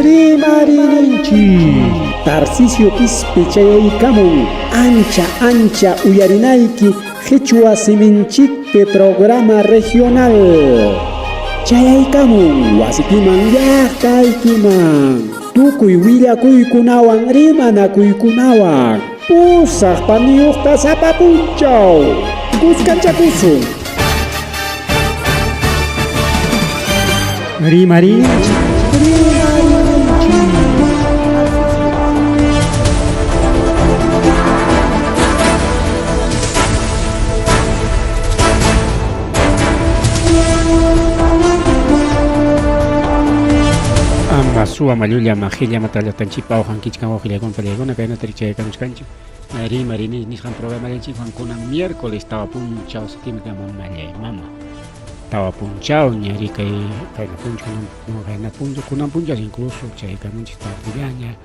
Rimarinchi Tarcisio Ispechayaykamun ancha uyarinayki Quechua Siminchikpe programa regional Chayaykamun wasikiman llaqtaykiman tukuy willakuykunawan rimanakuykunawan pusaq paniyuqta sapapunchaw kuskanchakusun Rimarinchi Sua Malulia Majilia Matalla Tanchipa o Hankichka o Gilegon Pelegona, que no te eché con Scanchi. Marini, Nishan programa de Chico con un miércoles estaba punchado, se tiene que llamar mamá. Estaba punchado, ni Arica y Jaina Puncho, no Jaina Puncho, con una puncha incluso, Checa Munchi Tardiaña,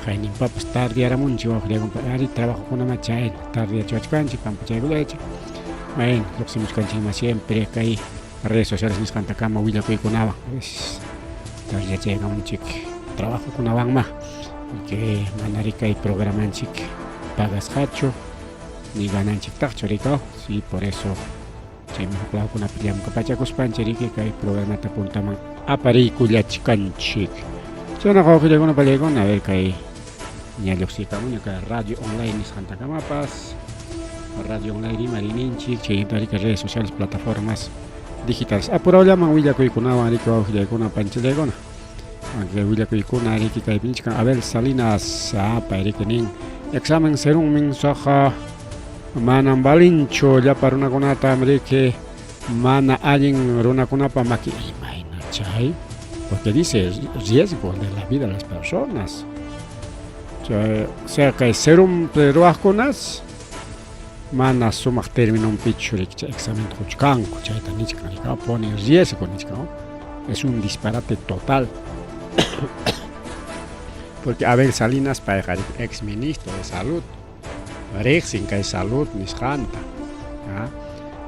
Jaina Papas Tardia Ramunchi o Gilegon Pelari, trabajo con una machain, Tardia Chuachcanchi, Pampacha y Gulecha. Bueno, lo que se me escanchima siempre, que hay redes sociales, mis cantacama, Huila Cuiconaba. Ya llega un chico trabajo con una banma que manarica y programan chic pagas hacho ni ganan chic tacho rico sí por eso se me ha con una piliam capachacos pancherique que hay programa te apuntaman a pariculia chican chic yo no cojo con una palegona a ver que hay ni aloxicamuña que radio online es Santa Camapas radio online marinin chic che redes sociales plataformas digitales. Por ahora me voy a con una panchelegona. Aunque voy a con una rica y pinche Abel Salinas para rekening. Examen serum mensaje manan balincho ya para una conata que mana alguien runa conapa maki imagina chay porque dice riesgo de la vida de las personas. O sea que serum pero conas mana sumak termina un pichurik examen huchkan kuchaita nichkan pone riesgo nichkan es un disparate total porque Abel Salinas para ex ministro de salud Rexin que salud niskanta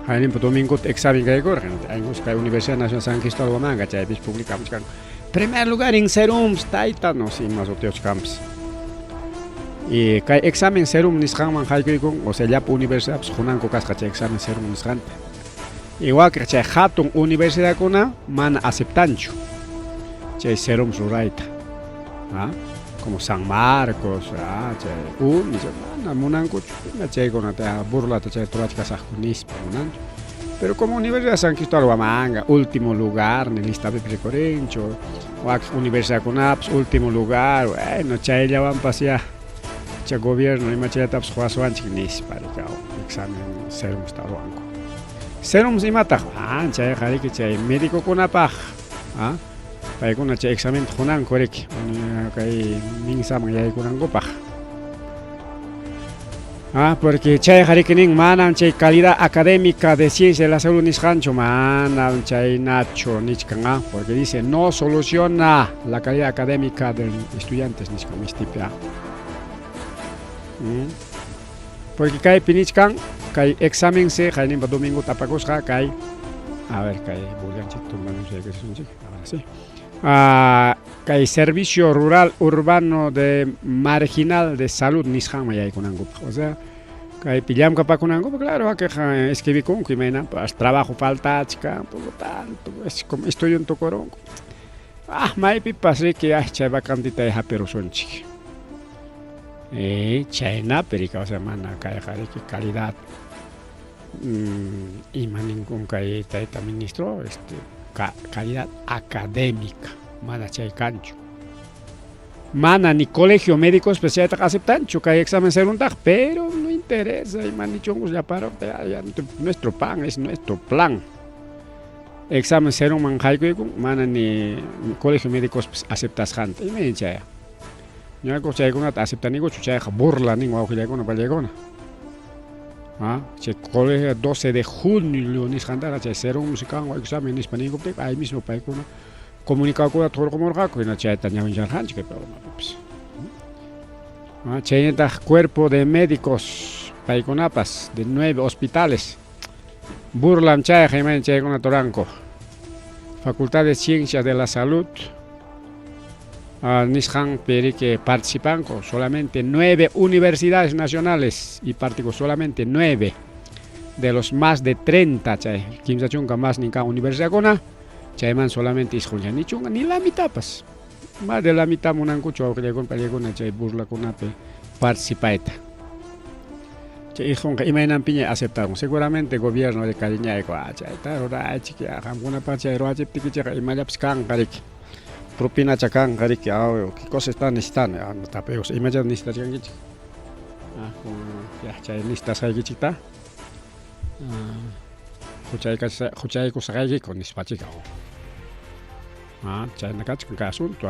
Hainin domingo examen que corren en busca Universidad Nacional San Cristóbal Manga chay bis publicamos kan primer lugar en serum staita no sin más otros camps y que examen serum nisqanman haykuygun o sea llapa universidad pues junanko kasqa examen serum nisqanta igual que chay hatun universidad kuna mana aceptanchu chay serum rurayta como San Marcos chay mana munankuchu chay kunata burlata chay turachka sajkunispa munanchu pero como Universidad San Cristóbal Huamanga último lugar en el lista de precorencho o Universidad Cunaps último lugar bueno chay ya van pasear el gobierno y macheta pues juega nis para que examen serum staruanco serum si mata chay jari que chay médico con apaj para que chay examen junan correct que min sam ya con gopaj porque chay jari que nin manan chay calidad académica de ciencia de la salud nishancho manan chay nacho nichkan porque dice no soluciona la calidad académica de estudiantes nichkan mistipia porque cae pinichkan cae examen se cae domingo tapacos cae a ver cae bolian chito no sé qué es un chico ahora sí cae servicio rural urbano de marginal de salud nishan maya con ango o sea cae pillam capa con ango claro que escribí con que mena pues trabajo falta chica por lo tanto es como estoy en Tocorongo mai pipas que hay vacantita de pero son chico China, pero se mana calidad y ningún calidad ministro calidad académica mana chay cancho mana ni colegio médico especial aceptan que examen serum pero no interesa y manichongos ya para nuestro pan es nuestro plan examen serum mana ni colegio médico aceptas gente y me dice yo hago chay con aceptan nigo chay burla ningo auxiliar con palegona che colegio 12 de junio ni scandala chay serum musical o examen hispánico ahí mismo para con comunicado con todo como raco y no chay tanya un jarhan que pero chay cuerpo de médicos para con apas de 9 hospitales burlan chay con Toranco Facultad de Ciencias de la Salud Nishan Peri que participan con solamente 9 universidades nacionales y participó solamente 9 de los más de 30 chay Kimsa chunga más ni cada universidad kona chayman solamente iskulya ni chunga ni la mitad pues más de la mitad munan kucho con pelegona chay burla kunape participaeta chay ijonga imainan piña aceptaron seguramente gobierno de Cariña y chay tarora chiki ajamuna pa chay roache tiki chay imayap skan karik propina chakan karik qué cosas están necesitando no tapeos imagina necesitan gichi ya chay necesitas hay gichita Huchay ko sa kay ko ni spachi ka. Chay nakach ka asunto